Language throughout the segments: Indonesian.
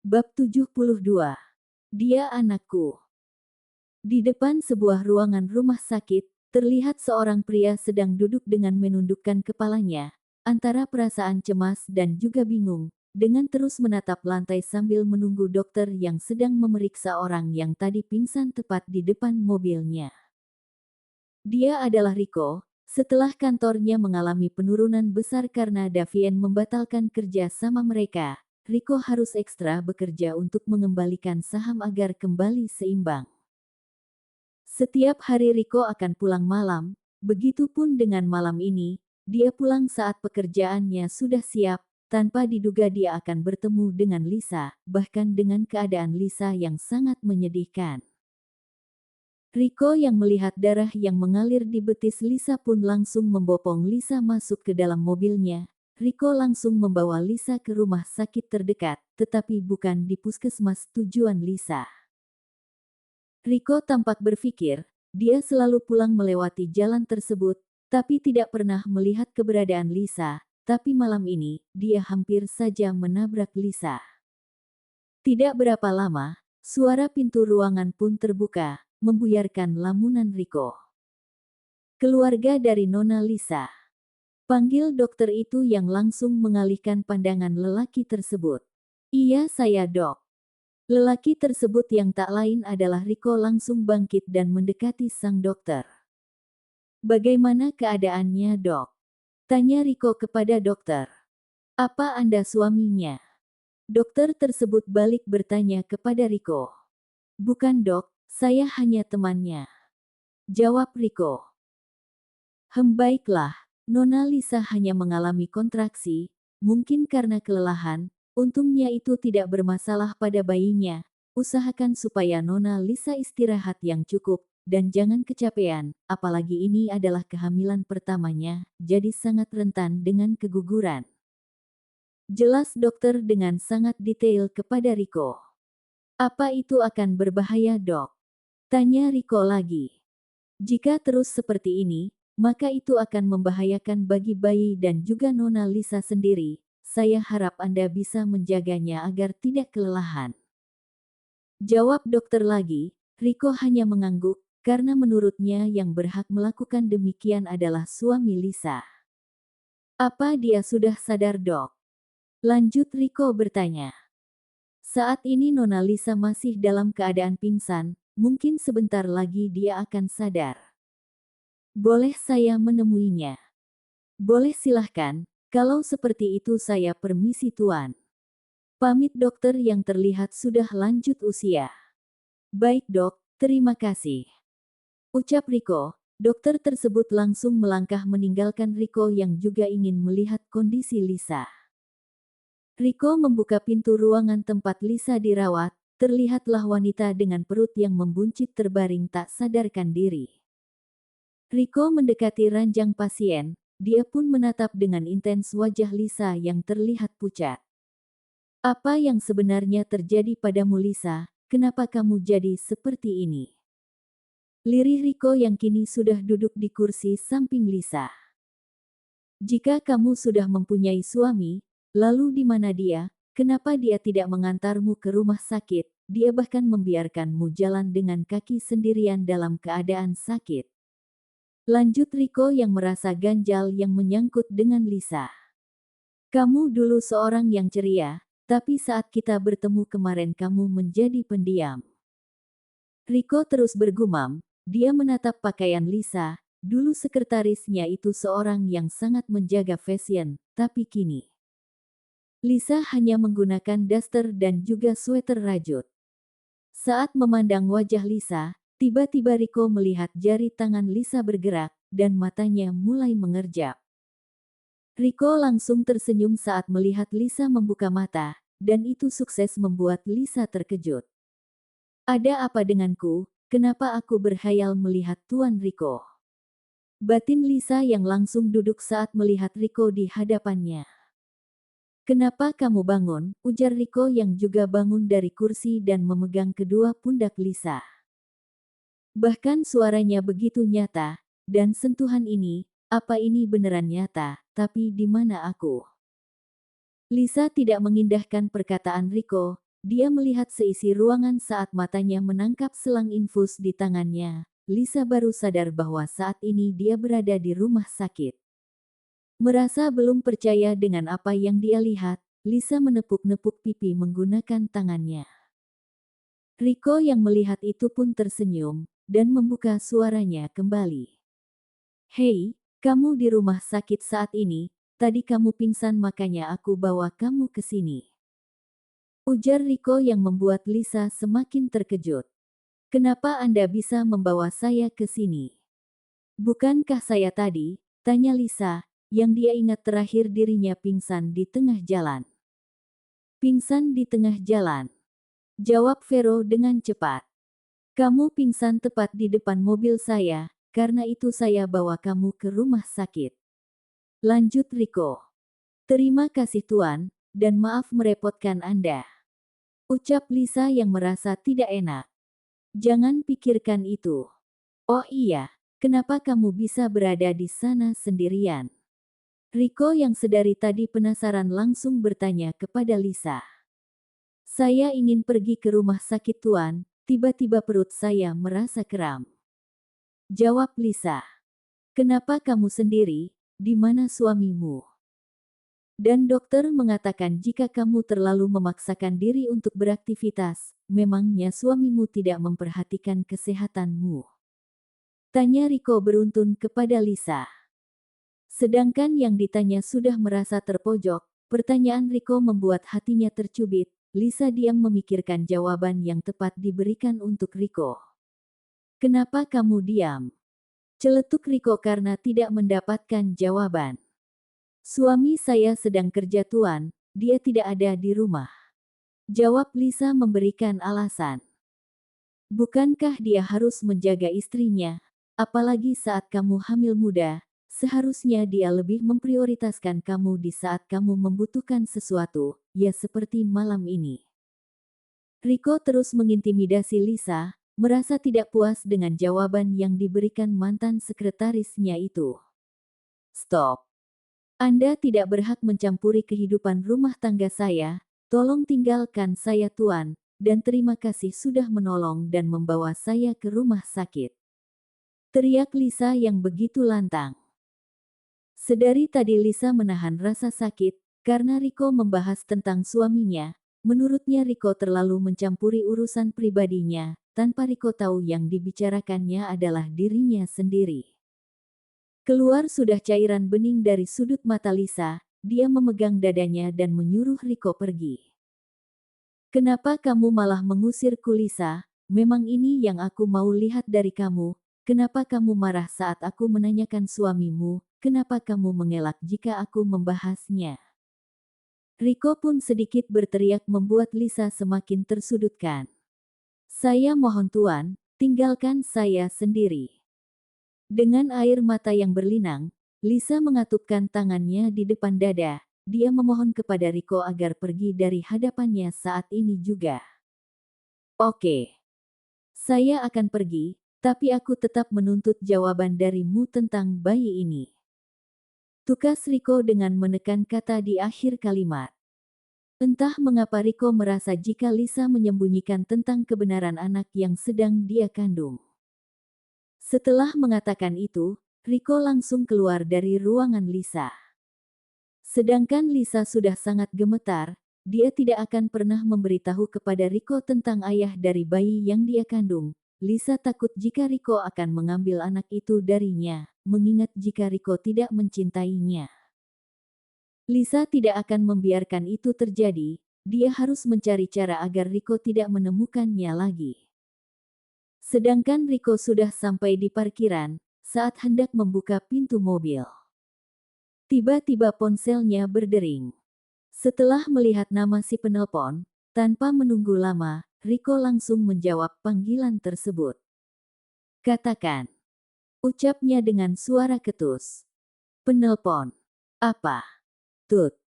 Bab 72. Dia anakku. Di depan sebuah ruangan rumah sakit, terlihat seorang pria sedang duduk dengan menundukkan kepalanya, antara perasaan cemas dan juga bingung, dengan terus menatap lantai sambil menunggu dokter yang sedang memeriksa orang yang tadi pingsan tepat di depan mobilnya. Dia adalah Rico. Setelah kantornya mengalami penurunan besar karena Davien membatalkan kerja sama mereka, Rico harus ekstra bekerja untuk mengembalikan saham agar kembali seimbang. Setiap hari Rico akan pulang malam, begitupun dengan malam ini, dia pulang saat pekerjaannya sudah siap, tanpa diduga dia akan bertemu dengan Lisa, bahkan dengan keadaan Lisa yang sangat menyedihkan. Rico yang melihat darah yang mengalir di betis Lisa pun langsung membopong Lisa masuk ke dalam mobilnya. Rico langsung membawa Lisa ke rumah sakit terdekat, tetapi bukan di puskesmas tujuan Lisa. Rico tampak berpikir, dia selalu pulang melewati jalan tersebut, tapi tidak pernah melihat keberadaan Lisa, tapi malam ini, dia hampir saja menabrak Lisa. Tidak berapa lama, suara pintu ruangan pun terbuka, membuyarkan lamunan Rico. Keluarga dari Nona Lisa. Panggil dokter itu yang langsung mengalihkan pandangan lelaki tersebut. Iya saya dok. Lelaki tersebut yang tak lain adalah Rico langsung bangkit dan mendekati sang dokter. Bagaimana keadaannya dok? Tanya Rico kepada dokter. Apa Anda suaminya? Dokter tersebut balik bertanya kepada Rico. Bukan dok, saya hanya temannya. Jawab Rico. Baiklah, Nona Lisa hanya mengalami kontraksi, mungkin karena kelelahan, untungnya itu tidak bermasalah pada bayinya. Usahakan supaya Nona Lisa istirahat yang cukup, dan jangan kecapean, apalagi ini adalah kehamilan pertamanya, jadi sangat rentan dengan keguguran. Jelas dokter dengan sangat detail kepada Rico. Apa itu akan berbahaya dok? Tanya Rico lagi. Jika terus seperti ini, maka itu akan membahayakan bagi bayi dan juga Nona Lisa sendiri. Saya harap Anda bisa menjaganya agar tidak kelelahan. Jawab dokter lagi, Rico hanya mengangguk, karena menurutnya yang berhak melakukan demikian adalah suami Lisa. Apa dia sudah sadar dok? Lanjut Rico bertanya. Saat ini Nona Lisa masih dalam keadaan pingsan, mungkin sebentar lagi dia akan sadar. Boleh saya menemuinya? Boleh silahkan, kalau seperti itu saya permisi tuan. Pamit dokter yang terlihat sudah lanjut usia. Baik dok, terima kasih. Ucap Rico, dokter tersebut langsung melangkah meninggalkan Rico yang juga ingin melihat kondisi Lisa. Rico membuka pintu ruangan tempat Lisa dirawat, terlihatlah wanita dengan perut yang membuncit terbaring tak sadarkan diri. Rico mendekati ranjang pasien, dia pun menatap dengan intens wajah Lisa yang terlihat pucat. Apa yang sebenarnya terjadi padamu Lisa, kenapa kamu jadi seperti ini? Lirih Rico yang kini sudah duduk di kursi samping Lisa. Jika kamu sudah mempunyai suami, lalu di mana dia? Kenapa dia tidak mengantarmu ke rumah sakit? Dia bahkan membiarkanmu jalan dengan kaki sendirian dalam keadaan sakit. Lanjut Rico yang merasa ganjal yang menyangkut dengan Lisa. Kamu dulu seorang yang ceria, tapi saat kita bertemu kemarin kamu menjadi pendiam. Rico terus bergumam, dia menatap pakaian Lisa. Dulu sekretarisnya itu seorang yang sangat menjaga fashion, tapi kini Lisa hanya menggunakan daster dan juga sweater rajut. Saat memandang wajah Lisa, tiba-tiba Rico melihat jari tangan Lisa bergerak, dan matanya mulai mengerjap. Rico langsung tersenyum saat melihat Lisa membuka mata, dan itu sukses membuat Lisa terkejut. Ada apa denganku, kenapa aku berhayal melihat Tuan Rico? Batin Lisa yang langsung duduk saat melihat Rico di hadapannya. Kenapa kamu bangun? Ujar Rico yang juga bangun dari kursi dan memegang kedua pundak Lisa. Bahkan suaranya begitu nyata, dan sentuhan ini, apa ini beneran nyata, tapi di mana aku? Lisa tidak mengindahkan perkataan Rico, Dia melihat seisi ruangan saat matanya menangkap selang infus di tangannya. Lisa baru sadar bahwa saat ini dia berada di rumah sakit. Merasa belum percaya dengan apa yang dia lihat, Lisa menepuk-nepuk pipi menggunakan tangannya. Rico yang melihat itu pun tersenyum, dan membuka suaranya kembali. "Hei, kamu di rumah sakit saat ini, tadi kamu pingsan makanya aku bawa kamu ke sini." Ujar Rico yang membuat Lisa semakin terkejut. "Kenapa Anda bisa membawa saya ke sini?" "Bukankah saya tadi?" tanya Lisa, yang dia ingat terakhir dirinya pingsan di tengah jalan. "Pingsan di tengah jalan?" jawab Vero dengan cepat. "Kamu pingsan tepat di depan mobil saya, karena itu saya bawa kamu ke rumah sakit." Lanjut Rico. "Terima kasih Tuan, dan maaf merepotkan Anda." Ucap Lisa yang merasa tidak enak. "Jangan pikirkan itu. Oh iya, kenapa kamu bisa berada di sana sendirian?" Rico yang sedari tadi penasaran langsung bertanya kepada Lisa. "Saya ingin pergi ke rumah sakit Tuan, tiba-tiba perut saya merasa kram." Jawab Lisa. "Kenapa kamu sendiri? Di mana suamimu?" "Dan dokter mengatakan jika kamu terlalu memaksakan diri untuk beraktivitas, memangnya suamimu tidak memperhatikan kesehatanmu?" Tanya Rico beruntun kepada Lisa. Sedangkan yang ditanya sudah merasa terpojok, pertanyaan Rico membuat hatinya tercubit. Lisa diam memikirkan jawaban yang tepat diberikan untuk Rico. "Kenapa kamu diam?" celetuk Rico karena tidak mendapatkan jawaban. "Suami saya sedang kerja Tuan, dia tidak ada di rumah." Jawab Lisa memberikan alasan. "Bukankah dia harus menjaga istrinya? Apalagi saat kamu hamil muda, seharusnya dia lebih memprioritaskan kamu di saat kamu membutuhkan sesuatu, ya seperti malam ini." Rico terus mengintimidasi Lisa, merasa tidak puas dengan jawaban yang diberikan mantan sekretarisnya itu. "Stop. Anda tidak berhak mencampuri kehidupan rumah tangga saya, tolong tinggalkan saya Tuan, dan terima kasih sudah menolong dan membawa saya ke rumah sakit." Teriak Lisa yang begitu lantang. Sedari tadi Lisa menahan rasa sakit, karena Rico membahas tentang suaminya. Menurutnya Rico terlalu mencampuri urusan pribadinya, tanpa Rico tahu yang dibicarakannya adalah dirinya sendiri. Keluar sudah cairan bening dari sudut mata Lisa, dia memegang dadanya dan menyuruh Rico pergi. "Kenapa kamu malah mengusirku Lisa? Memang ini yang aku mau lihat dari kamu. Kenapa kamu marah saat aku menanyakan suamimu? Kenapa kamu mengelak jika aku membahasnya?" Rico pun sedikit berteriak membuat Lisa semakin tersudutkan. "Saya mohon Tuan, tinggalkan saya sendiri." Dengan air mata yang berlinang, Lisa mengatupkan tangannya di depan dada. Dia memohon kepada Rico agar pergi dari hadapannya saat ini juga. "Oke, saya akan pergi, tapi aku tetap menuntut jawaban darimu tentang bayi ini." Tukas Rico dengan menekan kata di akhir kalimat. Entah mengapa Rico merasa jika Lisa menyembunyikan tentang kebenaran anak yang sedang dia kandung. Setelah mengatakan itu, Rico langsung keluar dari ruangan Lisa. Sedangkan Lisa sudah sangat gemetar, dia tidak akan pernah memberitahu kepada Rico tentang ayah dari bayi yang dia kandung. Lisa takut jika Rico akan mengambil anak itu darinya, mengingat jika Rico tidak mencintainya. Lisa tidak akan membiarkan itu terjadi, dia harus mencari cara agar Rico tidak menemukannya lagi. Sedangkan Rico sudah sampai di parkiran, saat hendak membuka pintu mobil. Tiba-tiba ponselnya berdering. Setelah melihat nama si penelpon, tanpa menunggu lama, Rico langsung menjawab panggilan tersebut. "Katakan," ucapnya dengan suara ketus. "Penelpon. Apa?" "Tut."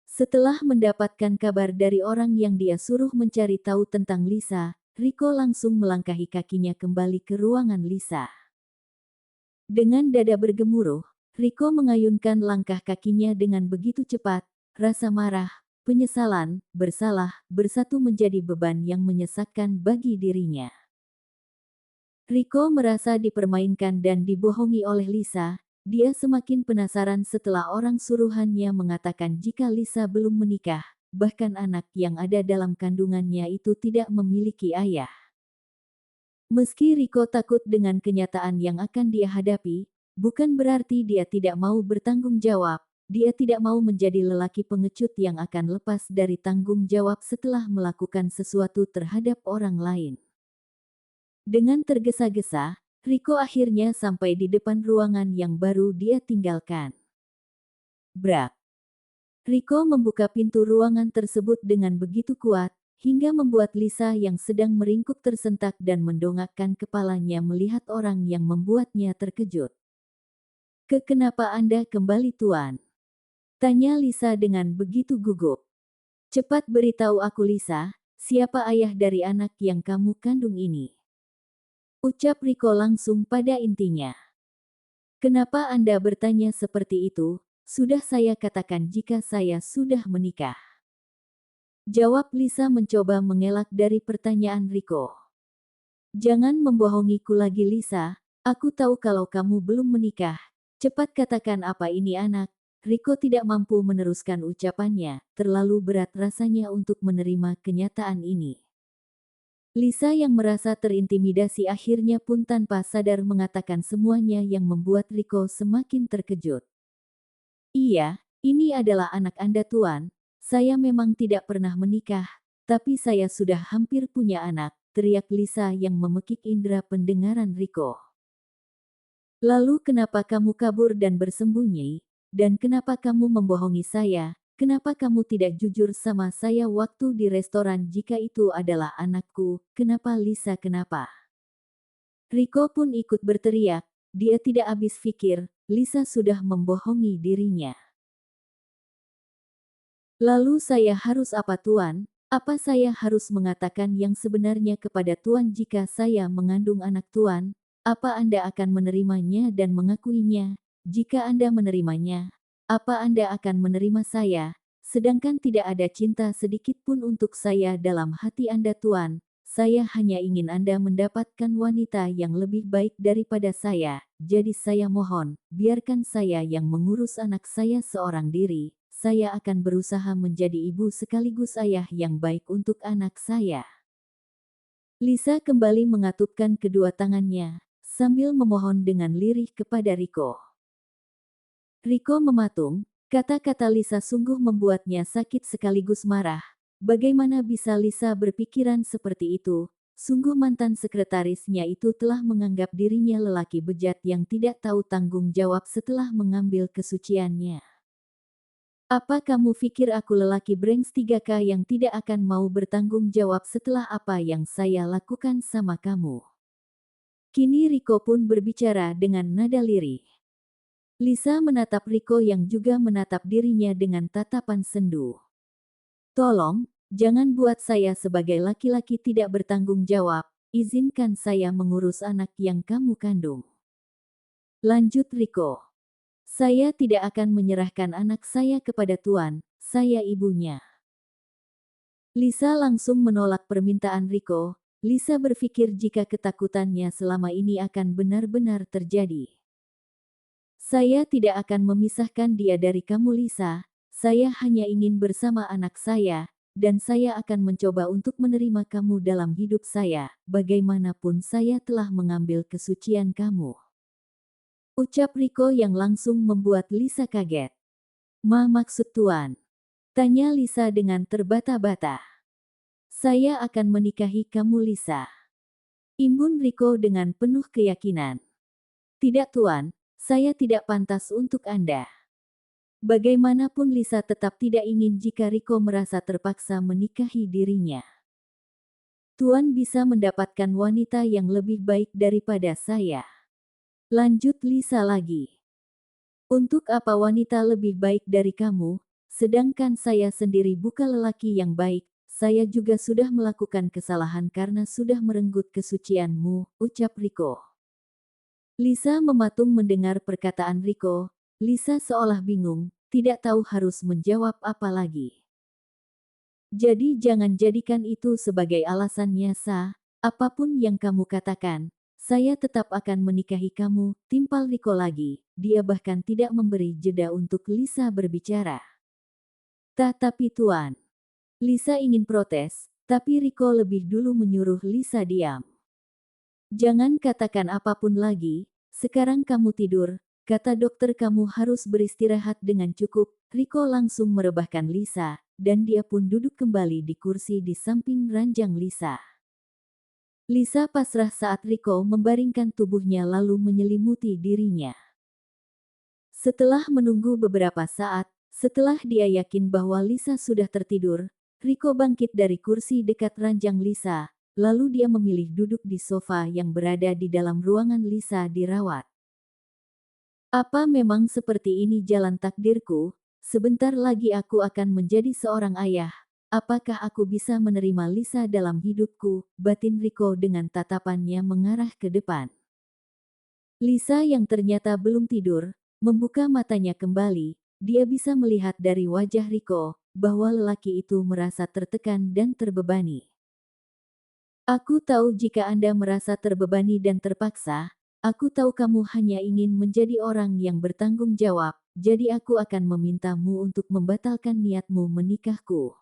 Setelah mendapatkan kabar dari orang yang dia suruh mencari tahu tentang Lisa, Rico langsung melangkahi kakinya kembali ke ruangan Lisa. Dengan dada bergemuruh, Rico mengayunkan langkah kakinya dengan begitu cepat, rasa marah, penyesalan, bersalah, bersatu menjadi beban yang menyesakkan bagi dirinya. Rico merasa dipermainkan dan dibohongi oleh Lisa. Dia semakin penasaran setelah orang suruhannya mengatakan jika Lisa belum menikah, bahkan anak yang ada dalam kandungannya itu tidak memiliki ayah. Meski Rico takut dengan kenyataan yang akan dia hadapi, bukan berarti dia tidak mau bertanggung jawab. Dia tidak mau menjadi lelaki pengecut yang akan lepas dari tanggung jawab setelah melakukan sesuatu terhadap orang lain. Dengan tergesa-gesa, Rico akhirnya sampai di depan ruangan yang baru dia tinggalkan. Brak! Rico membuka pintu ruangan tersebut dengan begitu kuat, hingga membuat Lisa yang sedang meringkuk tersentak dan mendongakkan kepalanya melihat orang yang membuatnya terkejut. Kenapa Anda kembali, Tuan?" tanya Lisa dengan begitu gugup. "Cepat beritahu aku, Lisa, siapa ayah dari anak yang kamu kandung ini?" ucap Rico langsung pada intinya. "Kenapa Anda bertanya seperti itu? Sudah saya katakan jika saya sudah menikah." Jawab Lisa mencoba mengelak dari pertanyaan Rico. "Jangan membohongiku lagi, Lisa. Aku tahu kalau kamu belum menikah. Cepat katakan apa ini anak." Rico tidak mampu meneruskan ucapannya, terlalu berat rasanya untuk menerima kenyataan ini. Lisa yang merasa terintimidasi akhirnya pun tanpa sadar mengatakan semuanya yang membuat Rico semakin terkejut. "Iya, ini adalah anak Anda, Tuan. Saya memang tidak pernah menikah, tapi saya sudah hampir punya anak," teriak Lisa yang memekik indera pendengaran Rico. "Lalu kenapa kamu kabur dan bersembunyi? Dan kenapa kamu membohongi saya? Kenapa kamu tidak jujur sama saya waktu di restoran jika itu adalah anakku? Kenapa, Lisa, kenapa?" Rico pun ikut berteriak. Dia tidak habis pikir, Lisa sudah membohongi dirinya. "Lalu saya harus apa, Tuan? Apa saya harus mengatakan yang sebenarnya kepada Tuan jika saya mengandung anak Tuan? Apa Anda akan menerimanya dan mengakuinya? Jika Anda menerimanya, apa Anda akan menerima saya? Sedangkan tidak ada cinta sedikit pun untuk saya dalam hati Anda, Tuan. Saya hanya ingin Anda mendapatkan wanita yang lebih baik daripada saya. Jadi saya mohon, biarkan saya yang mengurus anak saya seorang diri. Saya akan berusaha menjadi ibu sekaligus ayah yang baik untuk anak saya." Lisa kembali mengatupkan kedua tangannya, sambil memohon dengan lirih kepada Rico. Rico mematung, kata-kata Lisa sungguh membuatnya sakit sekaligus marah. Bagaimana bisa Lisa berpikiran seperti itu? Sungguh mantan sekretarisnya itu telah menganggap dirinya lelaki bejat yang tidak tahu tanggung jawab setelah mengambil kesuciannya. "Apa kamu pikir aku lelaki brengsek 3K yang tidak akan mau bertanggung jawab setelah apa yang saya lakukan sama kamu?" Kini Rico pun berbicara dengan nada lirih. Lisa menatap Rico yang juga menatap dirinya dengan tatapan sendu. "Tolong, jangan buat saya sebagai laki-laki tidak bertanggung jawab. Izinkan saya mengurus anak yang kamu kandung." Lanjut Rico. "Saya tidak akan menyerahkan anak saya kepada Tuan, saya ibunya." Lisa langsung menolak permintaan Rico. Lisa berpikir jika ketakutannya selama ini akan benar-benar terjadi. "Saya tidak akan memisahkan dia dari kamu, Lisa. Saya hanya ingin bersama anak saya, dan saya akan mencoba untuk menerima kamu dalam hidup saya, bagaimanapun saya telah mengambil kesucian kamu." Ucap Rico yang langsung membuat Lisa kaget. Maksud Tuan?" tanya Lisa dengan terbata-bata. "Saya akan menikahi kamu, Lisa." Imbun Rico dengan penuh keyakinan. "Tidak, Tuan, saya tidak pantas untuk Anda." Bagaimanapun Lisa tetap tidak ingin jika Rico merasa terpaksa menikahi dirinya. "Tuan bisa mendapatkan wanita yang lebih baik daripada saya." Lanjut Lisa lagi. "Untuk apa wanita lebih baik dari kamu, sedangkan saya sendiri bukan lelaki yang baik, saya juga sudah melakukan kesalahan karena sudah merenggut kesucianmu," ucap Rico. Lisa mematung mendengar perkataan Rico. Lisa seolah bingung, tidak tahu harus menjawab apa lagi. Jadi jangan jadikan itu sebagai alasannya, Sa. Apapun yang kamu katakan, saya tetap akan menikahi kamu, timpal Riko lagi. Dia bahkan tidak memberi jeda untuk Lisa berbicara. Tapi Tuan. Lisa ingin protes, tapi Riko lebih dulu menyuruh Lisa diam. Jangan katakan apapun lagi, sekarang kamu tidur, kata dokter kamu harus beristirahat dengan cukup. Riko langsung merebahkan Lisa, dan dia pun duduk kembali di kursi di samping ranjang Lisa. Lisa pasrah saat Riko membaringkan tubuhnya lalu menyelimuti dirinya. Setelah menunggu beberapa saat, setelah dia yakin bahwa Lisa sudah tertidur, Riko bangkit dari kursi dekat ranjang Lisa, lalu dia memilih duduk di sofa yang berada di dalam ruangan Lisa dirawat. Apa memang seperti ini jalan takdirku? Sebentar lagi aku akan menjadi seorang ayah. Apakah aku bisa menerima Lisa dalam hidupku? Batin Riko dengan tatapannya mengarah ke depan. Lisa yang ternyata belum tidur, membuka matanya kembali. Dia bisa melihat dari wajah Riko bahwa lelaki itu merasa tertekan dan terbebani. Aku tahu jika Anda merasa terbebani dan terpaksa. Aku tahu kamu hanya ingin menjadi orang yang bertanggung jawab, jadi aku akan memintamu untuk membatalkan niatmu menikahku.